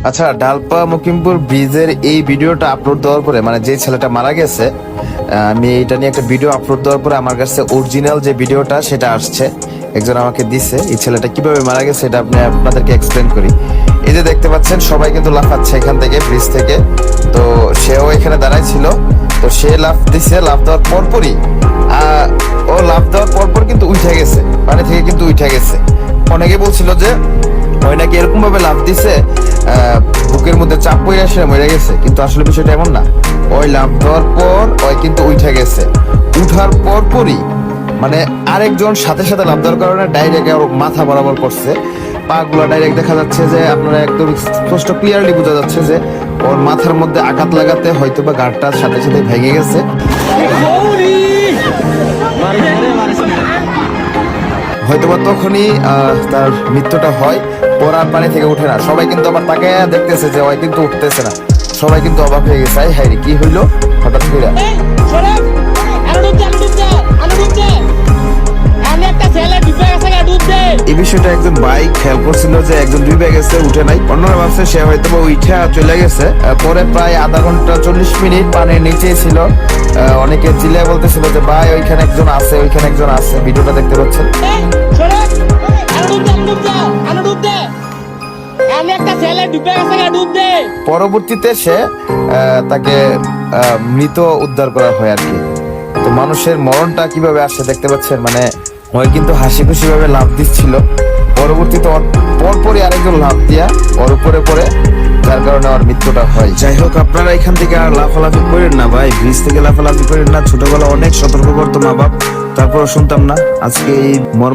আচ্ছা, ডালপা মুকিমপুর ব্রিজের এই ভিডিওটা আপলোড দেওয়ার পরে, মানে যে ছেলেটা মারা গেছে, আমি এটা নিয়ে একটা ভিডিও আপলোড দেওয়ার পরে আমার কাছে অরিজিনাল যে ভিডিওটা সেটা আসছে, একজন আমাকে দিছে। এই ছেলেটা কিভাবে মারা গেছে এটা আপনাদেরকে এক্সপ্লেন করি। এই যে দেখতে পাচ্ছেন সবাই কিন্তু লাফাচ্ছে এখান থেকে, ব্রিজ থেকে। তো সেও এখানে দাঁড়াই ছিল, তো সে লাফ দিছে। লাফ দেওয়ার পরপরই ও লাফ দেওয়ার পরপর কিন্তু উঠে গেছে, পানি থেকে কিন্তু উঠে গেছে। অনেকে বলছিল যে ওই নাকি এরকম ভাবে লাফ দিছে বুকের মধ্যে চাপ পড়ে আসে মরে গেছে, কিন্তু আসলে বিষয়টা এমন না। ওই লাফ দেওয়ার পর ওই কিন্তু উঠে গেছে। উঠার পরপরই মানে আরেকজন সাথে সাথে লাফ দেওয়ার কারণে ডাইরেক্ট ওর মাথা বরাবর করছে। পা গুলো ডাইরেক্ট দেখা যাচ্ছে যে আপনারা একদম স্পষ্ট ক্লিয়ারলি বোঝা যাচ্ছে যে ওর মাথার মধ্যে আঘাত লাগাতে হয়তো বা গাড়টার সাথে সাথে ভেঙে গেছে। হয়তোবা তখনই তার মৃত্যুটা হয়। পরে আর পানি থেকে উঠে না। সবাই কিন্তু আবার তাকে দেখতেছে যে ওই কিন্তু উঠতেছে না। সবাই কিন্তু অবাক হয়ে গেছে, হাই রে কি হইলো হঠাৎ করে। এই বিষয়টা একজন ভাই খেয়াল করছিল যে একজন ডুবে গেছে, উঠে নাই। অন্যরা ভাবছে সে হয়তো উঠে চলে গেছে। পরে প্রায় আধা ঘন্টা 40 মিনিট পানির নিচেই ছিল। অনেকে চিল্লায় বলতেছিল যে ভাই ওইখানে একজন আছে, ওইখানে একজন আছে। ভিডিওটা দেখতে পাচ্ছেন। পরবর্তীতে সে তাকে মৃত উদ্ধার করা হয় আর কি। তো মানুষের মরণটা কিভাবে আসে দেখতে পাচ্ছেন, মানে ওই কিন্তু হাসি খুশি ভাবে লাফ দিচ্ছিল। পরবর্তীতে পরপরই আরেকজন লাফ দিয়া ওর উপরে পড়ে, যার কারণে ওর মৃত্যুটা হয়। যাই হোক, আপনারা এখান থেকে আর লাফালাফি করেন না ভাই, ব্রিজ থেকে লাফালাফি করেন না। ছোটবেলা অনেক সতর্ক করতো মা বাপ, তারপরে শুনতাম না। আজকে এই মর্ম